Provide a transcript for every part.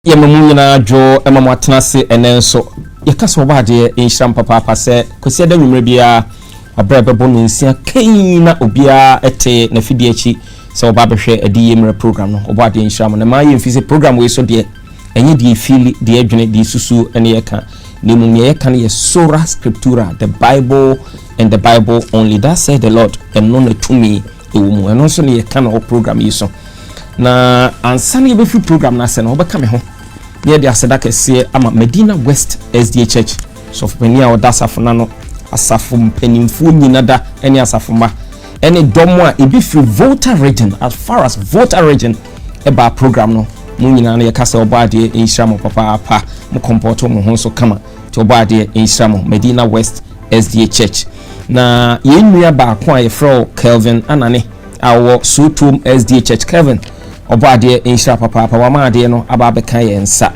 ye mamunyina jo emamwatenase enenso ye kasa obade enhyiram papa se kwese da nwumre bia abrabebo no nsia kaina obia ete na fidi achi se oba behwe adi yemre program no obade enhyiram na ma ye mfise program we so de enye de feel de adwene de susu ene ye ka ne mum ye ka ye sola scriptura, the Bible and the Bible only. That said the Lord and no to me ewumu eno so ne ye ka na program yi so na ansane ye be free program na se na obeka me ho near the Asadaka say ama Medina West SDA Church. So for penny or dasafuna asafum penimfu nyinada any asafuma any domo e be free voter region as far as voter region eba program no mu nyina na yakasa obade enhyiram papa mu comporto mu ho so kama to obade enhyiram Medina West SDA Church na yenua ba ko aye fro Kelvin anane awo Sutum SDA Church. Kelvin obade enhyiram papa wa ma ade no aba beka ye nsa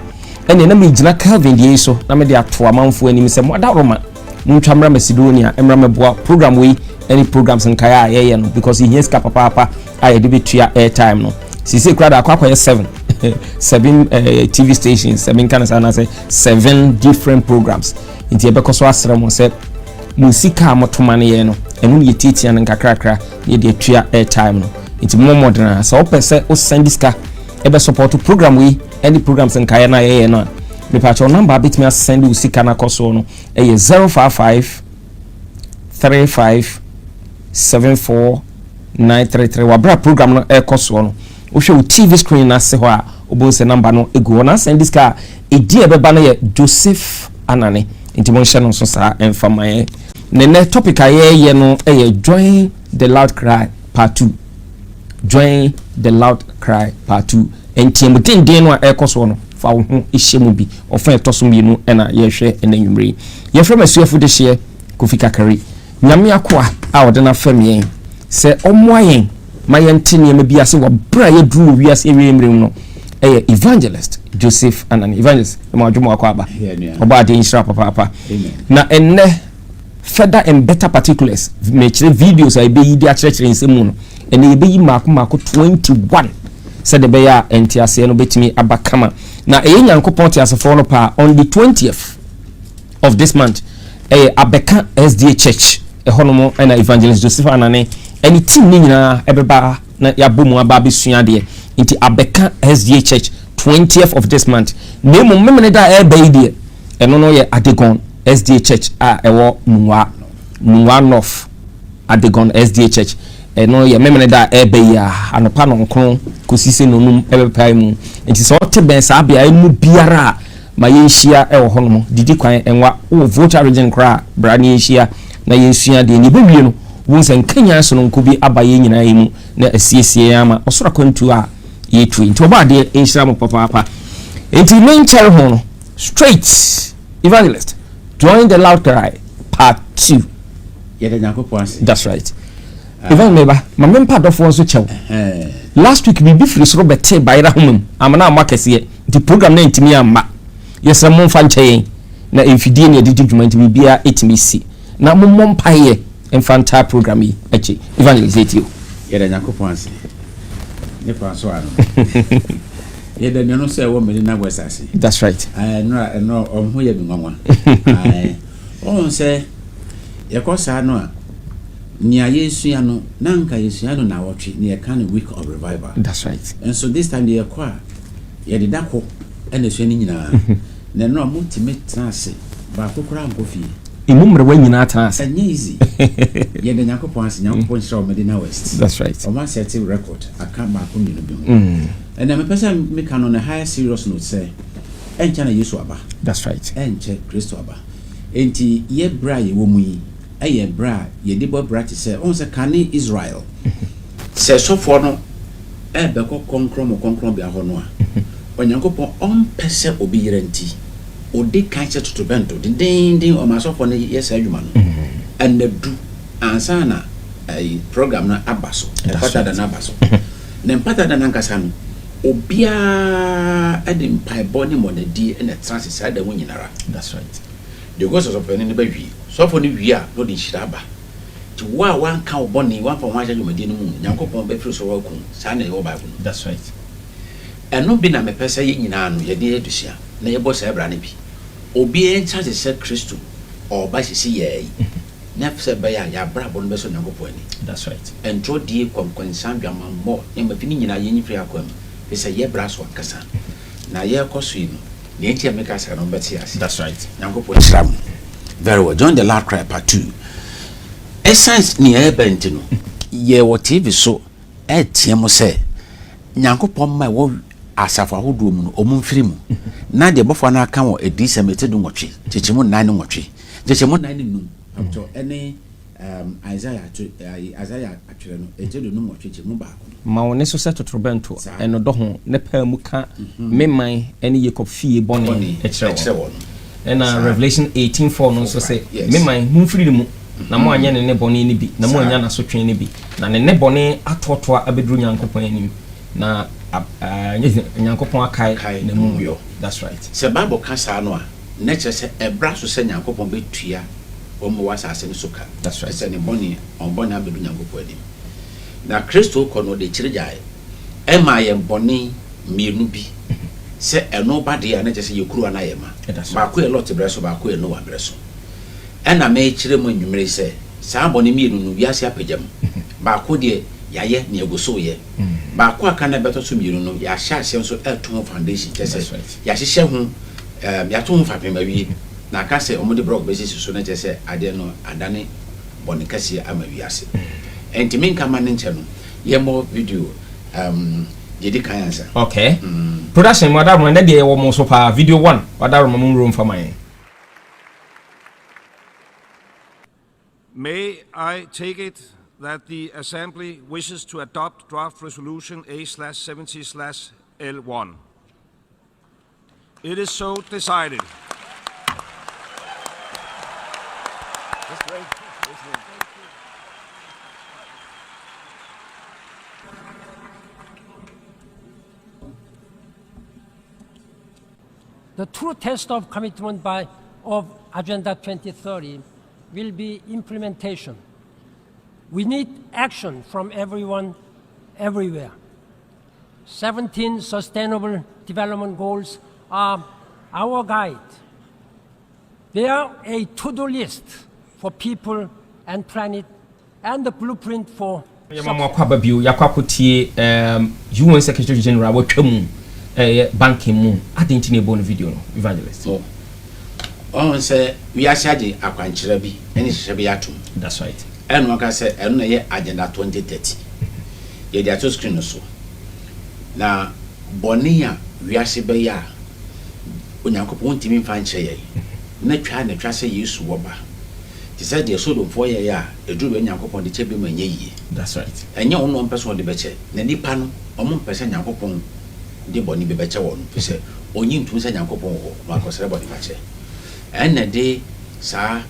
ene na me gina Kelvin die so na me de ato amanfo anim se mo da roma muntwamra Macedonia emra meboa program we any programs nkaya ye no because he has papa aye de betua airtime no sisi kura da akwa 7 TV stations 7 kind of say 7 different programs inti ebe koso asrem se musika amotoma ne ye no enu ye titia ne nkakrakra ye de atua airtime no inti mo modern so opese o send ska ebe support program we any programs nkaya na ye no me patcho number bit me send usika na koso no 055 35 74 933 wabra program no koso no wo hwe TV screen na se ho a obonse number no egu na send this car edi ebeba na ye Joseph Anane inti mo hye no so sa enfama ne topic aye no join the loud cry part 2. Join the loud cry part 2 enti mudin no ekoso no fa wo ho ehyemu bi ofa etoso mienu na ye hwe enanwumre ye frem asuafo de hye kofika kari nyame akoa a wode na famien se omoayen mayentini me bia se wo bra ye duru wiase ewemre no evangelist Joseph Anani evangelist ma adwomo akwa aba oba de inshira papa na enne further and better particulars me kire videos a be yidi a kire nsemu no ene be yi mako 21 said the beya entiase no betimi abakama na nyankopon ti asefo no pa on the 20th of this month abeka SDA Church honomo na evangelist Joseph Anani any team ni nyina ebeba na yabomu aba besua de nti abeka SDA Church 20th of this month nemu memene da ebe eno no ye Adegon SDA Church ewo Munwa North Adegon SDA Church eno ye memene da ebe ya anopa no nkron kosise nonum ebepai mu nti so te ben sa bia emu biara ma yenhia ewo hono didi kwan enwa wo voter region kra bra ne yenhia na yensua de ni bewie no wonsen kanya so no nkobi abaye nyina yimu na asiesie ama osora kwantu a yetu nti oba de enhyiram papa nti main cherry ho straight evangelist join the loud cry part 2 yede nyankopon ase. That's right. Even meba mamempa dofo so chew last week bi free so bete bayra homam amana amakese the program na ntimi amma yesra momfa nkyeye na emfidie na edidi dwuma ntimi bia etimi si na mommom paye infanta program yi achi evangelizatio yede nyankopon ase ne paso ano yede no se wo Medina West ase. That's right. No omho ye bi nwanwa on se yekosa no a nia yesua no nanka yesua no na wotwe ne kind of week of revival. That's right. And so this time the kwa ye dida ko ene so ni nyina na no multimate trance ba kokora nkofi imumre wa nyina trance anya easy ye de nyakopon ase nyakopon show Medina West. That's right. O ma set record aka ma ko ni no bi and me person me can on a higher serious note say encha na Yesu aba. That's right. Enche Kristo aba enti ye bra ye wo mu yi eye bra ye de bo bra ti se on se kane Israel se sofo no be ko konkron bia ho no a onyankopon on pese obi yeranti odi kan che tutubento din o ma sofo no yes adwuma no and du ansana program na abaso pata da na abaso ne pata da na nkasa no obia edin pai boni monadi na transit side da wonyinara. That's right. The ghost of any baby so for ni wi a no din shiraba ti wa wan ka oboni wan fa wan sha jumadi no mu nyankopon be firi so wa ku sa na e wo bible. That's right. ɛno bi na mepɛ sɛ yɛ nyinaa no yɛde adusua na yɛbɔ saa bra no bi obi ɛnkyɛ te sɛ Kristo ɔba hyesi yɛ yi na sɛ bɛyɛ a yɛabrabɔ no bɛsɛ Onyankopɔn ani. That's right. ɛntɔ die kɔnkɔnsan dwamammɔ yɛmafi ne nyinaa yɛnyi firi akɔ mu ɛ sɛ yɛbra so ankasa na yɛkɔ so yi no na ɛnti a meka sɛ no bɛte ase. That's right. Nyankopɔn hyira mo. Very well. Join the loud cry part 2. Essence ni ɛbɛ nti no yɛwɔ TV so ɛteɛ mo sɛ Nyankopɔn ma wɔ asafo ahodoɔ mu no ɔmo mfiri mu na deɛ bɔfo no aka wɔ edi sɛ mete do nwɔtwe kyekyemu 9 ne nwɔtwe kyekyemu 9 ne num apto ɛne Isaiah atwerɛ no ɛgye do num nwɔtwe kyemu baako ma wɔ ne so sɛ totorobɛnto ɛno dɔ ho ne paa mu ka meman ɛne Jacob fie bɔne ɛkyerɛ wɔ ɛna Revelation 18:4 no nso sɛ meman mumfiri mu na mo anya ne bɔne ne bi na mo anya na so twen ne bi na ne bɔne atotoa abɛduru Nyankopɔn anim na Nyankopɔn akai na mu yo. That's right. Se Bible ka saa no a na kyerɛ sɛ ɛbra so sɛ Nyankopɔn bɛtua ɔmo wasase ne so ka. That's right. Sɛ ne bɔne ɔmbɔne abɛduru Nyankopɔn anim na Kristo kɔ no de kyerɛ gyae ɛma yɛ bɔne mienu bi sɛ ɛno ba de a na kyerɛ sɛ yɛkuru ana yɛ ma baako yɛ Lot brɛ so baako yɛ Noah brɛ so ɛna me kyerɛ mu nwumere sɛ saa bɔne mienu no wiase apagya mu baako de yɛayɛ ne agoso yɛ baako aka na bɛtɔ so mienu no yɛahyɛ ahyɛ nso ɛto ho foundation kyerɛ sɛ yɛahyehyɛ ho yɛato ho fapem awie na aka sɛ ɔmo de block bɛsisi so na kyerɛ sɛ adeɛ no adane bɔne kɛseɛ ama wiase ɛnti me nka ma ne nkyɛ no yɛmmɔ video yɛdi kan ansa. Okay. Production madam na de yɛwɔ mo so pa video 1 wadaro mo room for my. May I take it that the Assembly wishes to adopt draft resolution A/70/L1? It is so decided. The true test of commitment of Agenda 2030 will be implementation. We need action from everyone, everywhere. 17 Sustainable Development Goals are our guide. They are a to-do list for people and planet and the blueprint for UN Secretary General watwamu banking mu adenti ne bon video no evangelist. On say we are charging akwankyerɛ bi ɛne hyehyɛ bi atom. That's right. ɛno aka sɛ ɛno na yɛ Agenda 2030 yɛde ato screen no so na bɔne a wiase bɛyɛ a Onyankopɔn ntimi mfa nkyerɛ yɛn na twa sɛ Yesu wɔba te sɛ deɛ Sodomfoɔ yɛyɛ a ɛduru bɛ Nyankopɔn de kyɛ bi ma nyɛ yie. That's right. ɛnyɛ wo no mpɛ sɛ ɔde bɛkyɛ na nipa no ɔmo mpɛ sɛ Nyankopɔn de bɔne bi bɛkyɛ wɔ no fi sɛ ɔnyi ntum sɛ Nyankopɔn wɔ ma akɔsrɛ bɔne bɛkyɛ ɛnna de saa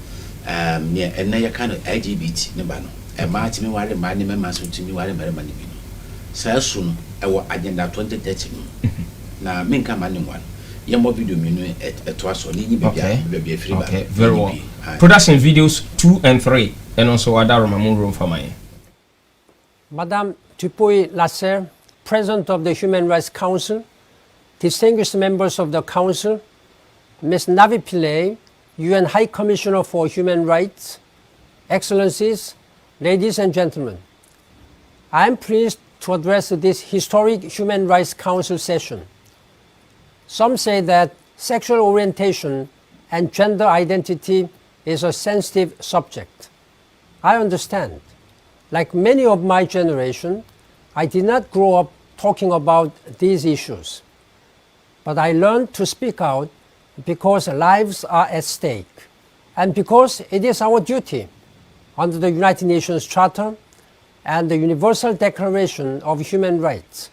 ne ɛnna yɛ ka no LGBT ne ba no ɛmaa timi ware mmaa ne mɛma so timi ware mmarima ne bi no saa su no ɛwɔ Agenda 2030 mu na menka ma ne ngwa no yɛmmɔ video mmienu ɛtoa so ne nyi baabi afiri ba. Okay, very well. Production videos 2 and 3 and also Adaroma room for my. Madame Tupoy Lasser, President of the Human Rights Council, distinguished members of the Council, Ms. Navi Pillay, UN High Commissioner for Human Rights, Excellencies, ladies and gentlemen, I am pleased to address this historic Human Rights Council session. Some say that sexual orientation and gender identity is a sensitive subject. I understand. Like many of my generation, I did not grow up talking about these issues. But I learned to speak out because lives are at stake and because it is our duty under the United Nations Charter and the Universal Declaration of Human Rights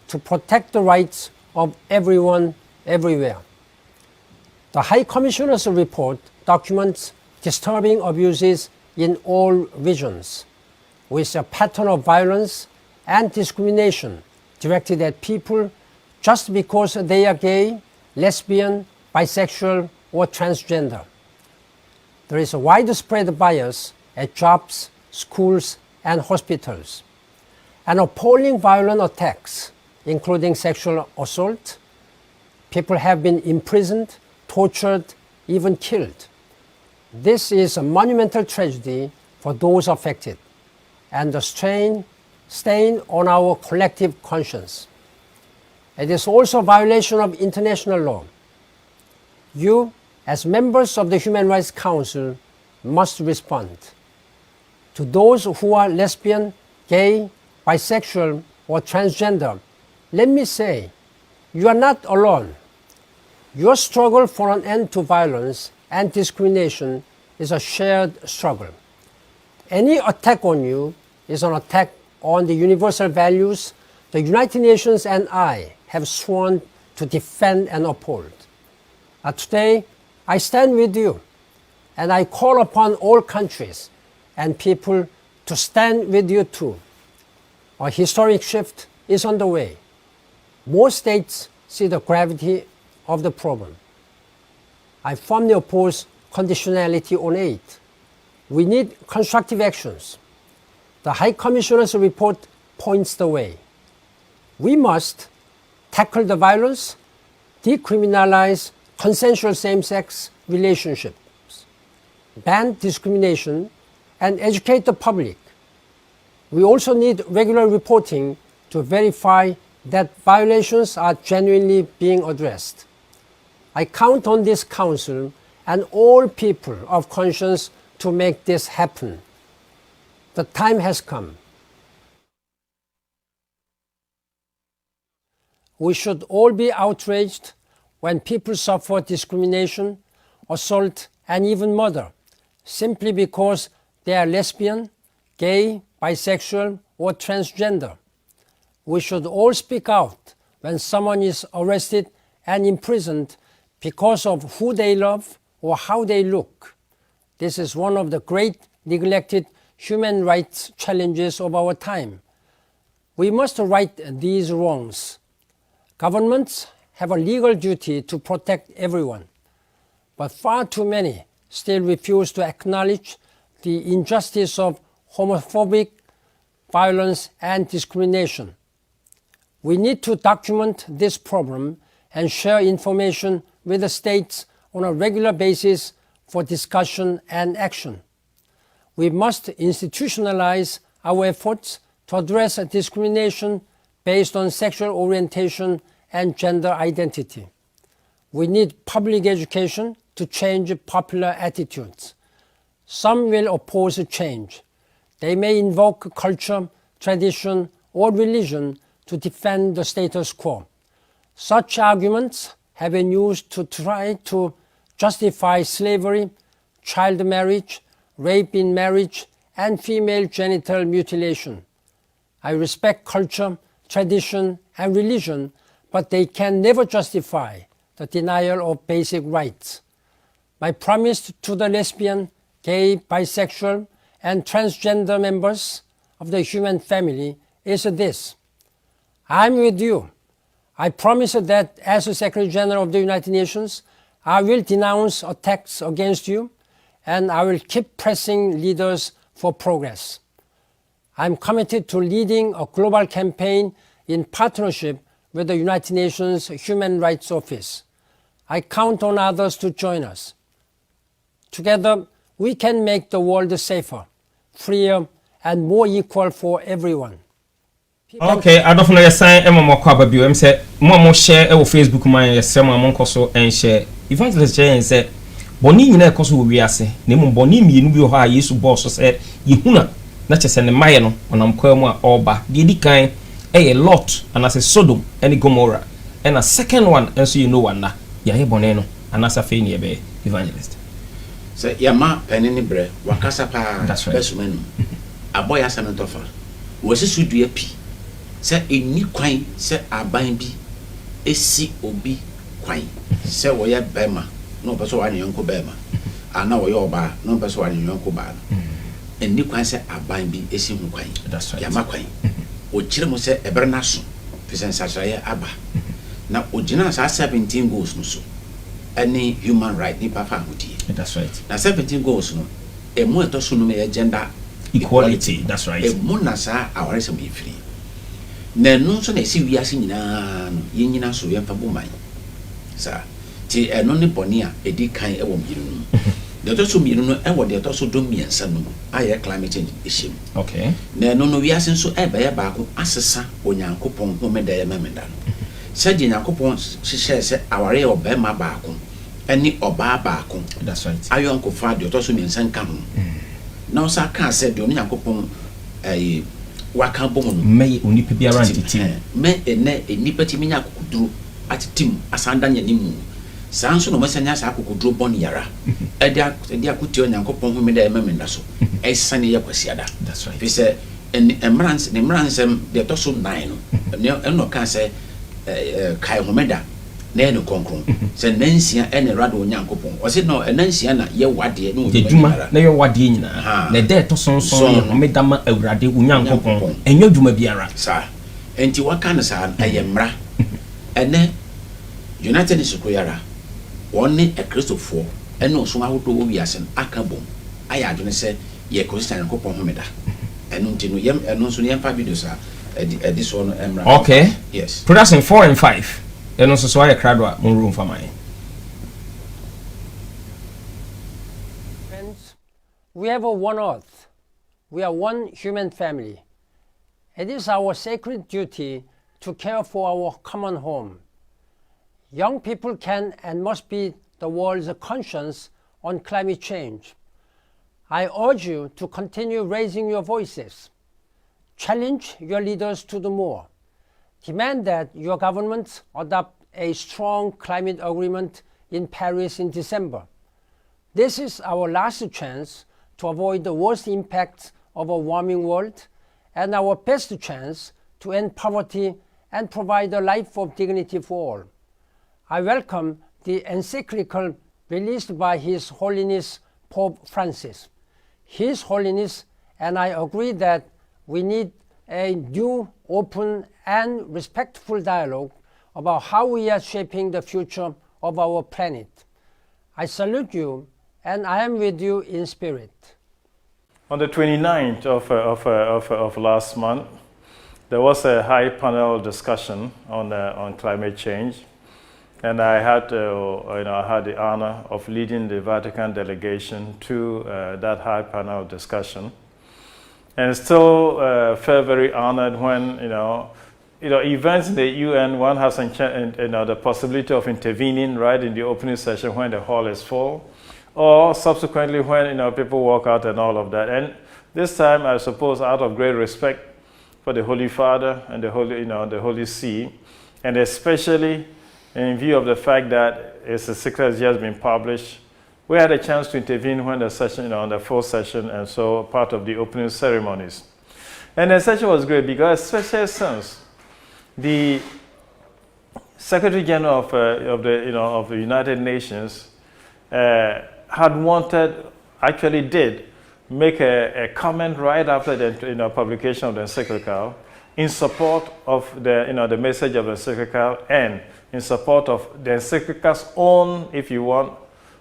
to protect the rights of everyone, everywhere. The High Commissioner's report documents disturbing abuses in all regions, with a pattern of violence and discrimination directed at people just because they are gay, lesbian, bisexual, or transgender. There is a widespread bias at jobs, schools, and hospitals, and appalling violent attacks including sexual assault. People have been imprisoned, tortured, even killed. This is a monumental tragedy for those affected and a stain on our collective conscience. It is also a violation of international law. You, as members of the Human Rights Council, must respond. To those who are lesbian, gay, bisexual, or transgender, let me say, you are not alone. Your struggle for an end to violence and discrimination is a shared struggle. Any attack on you is an attack on the universal values the United Nations and I have sworn to defend and uphold. Today, I stand with you, and I call upon all countries and people to stand with you too. A historic shift is underway. More states see the gravity of the problem. I firmly oppose conditionality on aid. We need constructive actions. The High Commissioner's report points the way. We must tackle the violence, decriminalize consensual same-sex relationships, ban discrimination, and educate the public. We also need regular reporting to verify that violations are genuinely being addressed. I count on this Council and all people of conscience to make this happen. The time has come. We should all be outraged when people suffer discrimination, assault, and even murder simply because they are lesbian, gay, bisexual, or transgender. We should all speak out when someone is arrested and imprisoned because of who they love or how they look. This is one of the great neglected human rights challenges of our time. We must right these wrongs. Governments have a legal duty to protect everyone, but far too many still refuse to acknowledge the injustice of homophobic violence and discrimination. We need to document this problem and share information with the states on a regular basis for discussion and action. We must institutionalize our efforts to address discrimination based on sexual orientation and gender identity. We need public education to change popular attitudes. Some will oppose change. They may invoke culture, tradition, or religion to defend the status quo. Such arguments have been used to try to justify slavery, child marriage, rape in marriage, and female genital mutilation. I respect culture, tradition, and religion, but they can never justify the denial of basic rights. My promise to the lesbian, gay, bisexual, and transgender members of the human family is this. I'm with you. I promise that as the Secretary General of the United Nations, I will denounce attacks against you, and I will keep pressing leaders for progress. I'm committed to leading a global campaign in partnership with the United Nations Human Rights Office. I count on others to join us. Together, we can make the world safer, freer, and more equal for everyone. Okay, I don't know your sign Emma Mokwaba bio. Say Momo share our Facebook man yesema monkoso and share. Evangelist Jane say boni nyina ekoso wi ase. Na mu boni mienu bi ho a Yesu boss say yehuna na chese ne maye no onam kwamu a oba. De di kan a lot and as a Sodom and Gomorrah. And a second one enso you know one na. Ya he boni no anasa fe ni ebe evangelist. Say yama penini bre wakasa pa besumenu. Aboy asame tofa. Wo se sudua pi. Se eni kwan se aban bi esi obi kwan se wo ye bema no person wa ne yonko bema ana wo ye oba no person wa ne yonko ba eni kwan se aban bi esi hu kwan ya makwan o kire mo se ebere na so pesen sasraye aba na ogina sa 17 goals no so any human right ni pa fa hudi. That's right. Na 17 goals no e mo eto so no me gender equality. That's right. E mo na sa aware se mo ifiri na no so na si wiase nyina no ye nyina so ye fa bomai sa ti eno ne boni a edi kan e wo miru no de to so miru no e wo de to so do miensa no aye climate change issue okay na no wiase nso e ba ye ba ko asesa onyankopon ho meda ye memeda no se je nyankopon hihye se aware oba ma ba ko eni oba ba ko that's right ayon ko fa de to so miensa nka ho na o sa ka se de onyankopon waka bomu me onipa biara ntiti me ene enipa ti menya kokuduro atitim asanda nyanimu sanso no masanya sa kokuduro bon yara edi akuti onyankopon hu me da ememenda so esane ye kwasiada that's right fi se emransem de to so 9 no eno ka se kai homeda na eno konkron se nansia ene rado onyankopon o se no nansia na ye wade no djuma na ye wade nyina na de to sonson ye homeda ma awurade onyankopon enyo djuma biara sa enti waka na sa ayemra ene United Nations koyara woni e Christopher ene oso ahodo wo wiase aka bom aya adwene se ye Christian yankopon homeda eno nti no yem eno so ne yemfa video sa edi so no emra okay yes production 4 and 5 eno so aye krado a mon room for mine. Friends, we have a one earth. We are one human family. It is our sacred duty to care for our common home. Young people can and must be the world's conscience on climate change. I urge you to continue raising your voices. Challenge your leaders to do more. Demand that your governments adopt a strong climate agreement in Paris in December. This is our last chance to avoid the worst impacts of a warming world and our best chance to end poverty and provide a life of dignity for all. I welcome the encyclical released by His Holiness Pope Francis. His Holiness and I agree that we need a new, open, and respectful dialogue about how we are shaping the future of our planet. I salute you, and I am with you in spirit. On the 29th of last month, there was a high panel discussion on climate change, and I had the honor of leading the Vatican delegation to that high panel discussion, and still felt very honored when events in the UN, one has the possibility of intervening right in the opening session when the hall is full, or subsequently when people walk out and all of that. And this time, I suppose, out of great respect for the Holy Father and the Holy See, and especially in view of the fact that its encyclical has just been published, we had a chance to intervene when the session, the full session, and so part of the opening ceremonies. And the session was great because, especially since the Secretary General of the United Nations had wanted, actually did, make a comment right after the publication of the encyclical in support of the message of the encyclical and in support of the encyclical's own, if you want,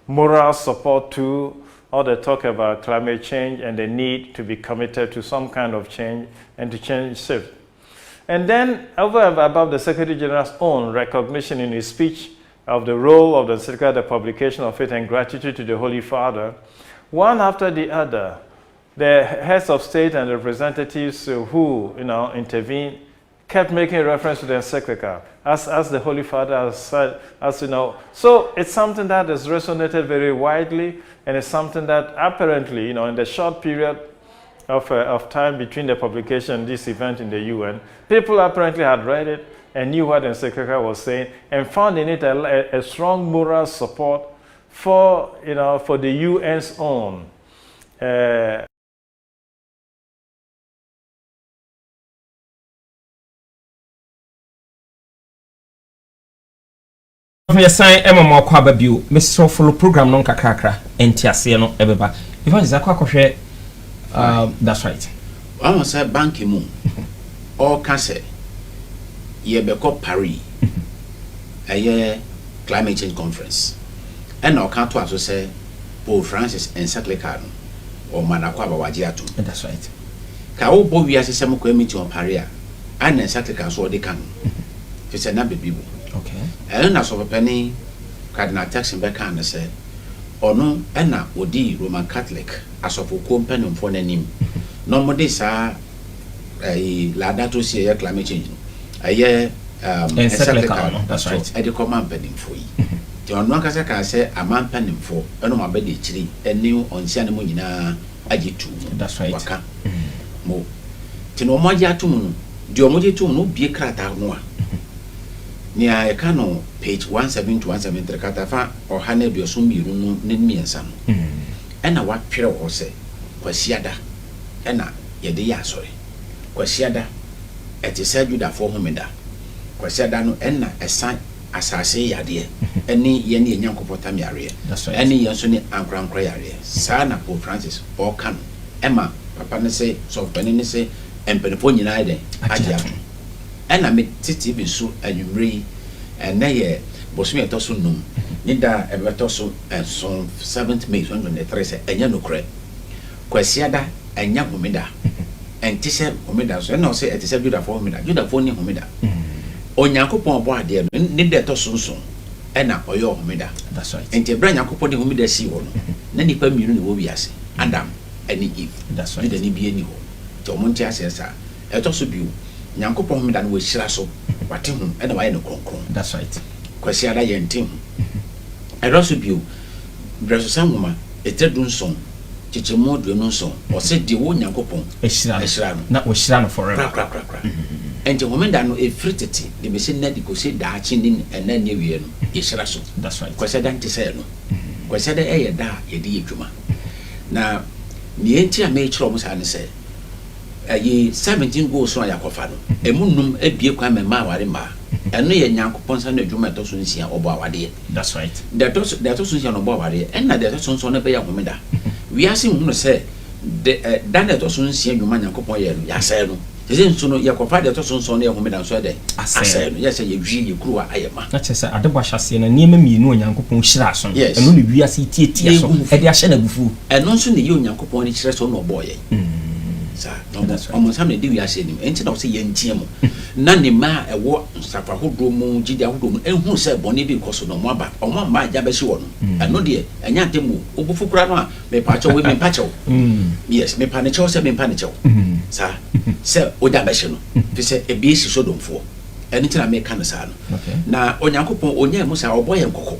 moral support to all the talk about climate change and the need to be committed to some kind of change and to change shift. And then over and above the Secretary General's own recognition in his speech of the role of the encyclical, the publication of it, and gratitude to the Holy Father, one after the other, the heads of state and representatives who intervened kept making reference to the encyclical, as the Holy Father has said, So it's something that has resonated very widely, and it's something that apparently, in the short period of time between the publication and this event in the UN, people apparently had read it and knew what the encyclical was saying, and found in it a strong moral support for the UN's own. Sign Emma Kwaba Bill, Miss Follow program non kakra, Entiasiano Ebeba. If I say, that's right. I was a bank moon or Casse ye beko Paris a year climate change conference. And our can't also say Pope Francis encyclical or Manakwaba Wajiatum. That's right. Kao Bobia Samuko meeting on Paria ana encyclical so de kan fi se na bebi wo okay na so pepani Cardinal Jackson be kan say ono na odi Roman Catholic asofo ko mpanimfo nanim no mo de sa Laudato Si ye climate change encyclical that's right e de command mpanimfo yi ti ono akasa ka say amampanimfo eno ma be de chiri eni onsia ne mo nyina agitu that's right waka mo ti no mo agiatu mu no di o mo je tu no bie krata no a ni a ka no page 17 to 173 kata fa o hane do so miru no ne miensa no ena wa twere wo se kwasiada ena ye de ya sori kwasiada etisa juda fo homeda kwasiada no ena esan asase yade eni ye ne nyankopota miare eni ye so ne ankrankra yare sa na Pope Francis o kan ema papa ne se so pani ne se empenefo nyina de agia ena me titi bi so anwumre ena ye bosumi etoso num nida ebetoso son 7th May 2023 se enya nokre kwasiada enya homeda entise homeda so ena o se etise juda fo ni homeda onyankopon bo ade no nida etoso so ena oyo homeda that's right enti ebra nyankopon de homeda si wo no na nipa miru ne wo wiase Adam eni Eve that's right de ni bi eni ho to mo nti asesa etoso biu nyankopon homeda no wo hira so wate hu ena wa ye no kronkron that's right kwasi ada ye ntim eroso biu breso samuma etedun son chichimo du no son o se de wo nyankopon ehira no na wo hira no forever enti homeda no efritete de be se na di ko se da chi ni ena ne wie no ye hira so that's right kwasi ada nti se no kwasi ada ye da ye de yedwuma na ni enti a me chiro mo sa ne se ayi 17 goals so yakofa no emunum ebie kwa mema aware ma eno ye nyankopon sa na adwuma to so nsia obo awade that's right that to so nsia no obo awade en na that so no be ya homeda we ase hu no se de that to so nsia adwuma nyankopon ye no ya sai no je nso no yakofa that to so no ye homeda so de asai no ya se ye wi ye kuruwa ayema na chese adebo ahase na niema mienu onyankopon hira so eno ne wi ase tietia so e de ahye na gufu eno nso ne ye onyankopon ni kire so no obo ye sa no samne di wiase nim enti na wo se yentie mo na ne ma ewo safa hodo mu gidi ahodo mu enhu se bone bi koso no mo aba o ma ma ja be hye wo no eno de enya ntemu obufu kura no a me pa chewo me pa chewo yes me pa ne chewo se me pa ne chewo sa se o da be hye no fi se ebi esi so domfo eni tina me ka no sa no na onyankopon onya mu sa oboye nkoko